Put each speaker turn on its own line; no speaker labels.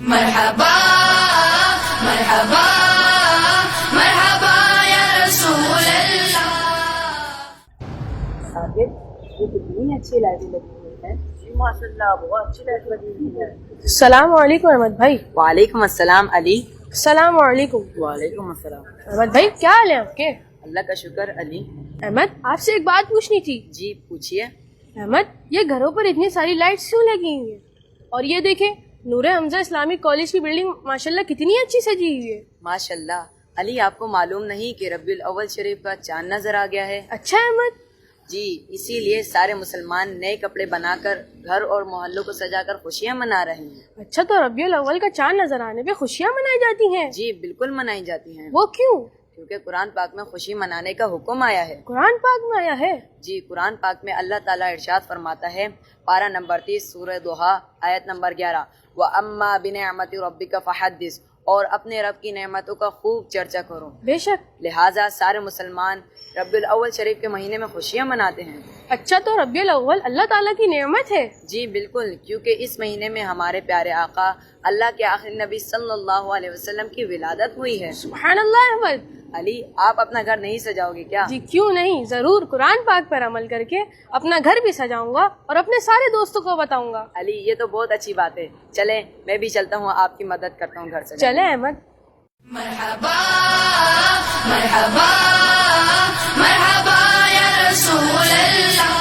مرحبا مرحبا مرحبا یا رسول اللہ.
ساجد یہ کتنی اچھی لائٹیں لگی ہوئی ہیں. جی ماشاء اللہ بہت اچھی لائٹ لگی ہوئی ہے.
السلام علیکم احمد بھائی.
وعلیکم السلام علی.
السلام علیکم.
وعلیکم السلام.
احمد بھائی کیا حال ہے آپ کے؟
اللہ کا شکر علی.
احمد آپ سے ایک بات پوچھنی تھی.
جی پوچھیے.
احمد یہ گھروں پر اتنی ساری لائٹس کیوں لگی ہوئی ہیں؟ اور یہ دیکھیں نور حمزہ اسلامک کالج کی بلڈنگ ماشاءاللہ کتنی اچھی سجی ہوئی ہے.
ماشاء اللہ. علی آپ کو معلوم نہیں کہ ربیع الاول شریف کا چاند نظر آ گیا ہے؟
اچھا احمد.
جی اسی لیے سارے مسلمان نئے کپڑے بنا کر گھر اور محلوں کو سجا کر خوشیاں منا رہے ہیں.
اچھا تو ربیع الاول کا چاند نظر آنے پہ خوشیاں منائی جاتی ہیں؟
جی بالکل منائی جاتی ہیں.
وہ کیوں؟
کیونکہ قرآن پاک میں خوشی منانے کا حکم آیا ہے.
قرآن پاک میں آیا ہے؟
جی قرآن پاک میں اللہ تعالیٰ ارشاد فرماتا ہے پارہ نمبر 30 سورہ دوحہ آیت نمبر 11 وَأَمَّا بِنِعْمَةِ رَبِّكَ فَحَدِّثْ اور اپنے رب کی نعمتوں کا خوب چرچا کرو.
بے شک.
لہٰذا سارے مسلمان ربیع الاول شریف کے مہینے میں خوشیاں مناتے ہیں.
اچھا تو ربیع الاول اللہ تعالیٰ کی نعمت ہے؟
جی بالکل کیونکہ اس مہینے میں ہمارے پیارے آقا اللہ کے آخری نبی صلی اللہ علیہ وسلم کی ولادت ہوئی ہے.
سبحان اللہ احمد.
علی آپ اپنا گھر نہیں سجاؤ گے کیا؟
جی کیوں نہیں، ضرور قرآن پاک پر عمل کر کے اپنا گھر بھی سجاؤں گا اور اپنے سارے دوستوں کو بتاؤں گا.
علی یہ تو بہت اچھی بات ہے. چلیں میں بھی چلتا ہوں آپ کی مدد کرتا ہوں گھر سے.
چلیں احمد.
مرحبا مرحبا مرحبا یا رسول اللہ.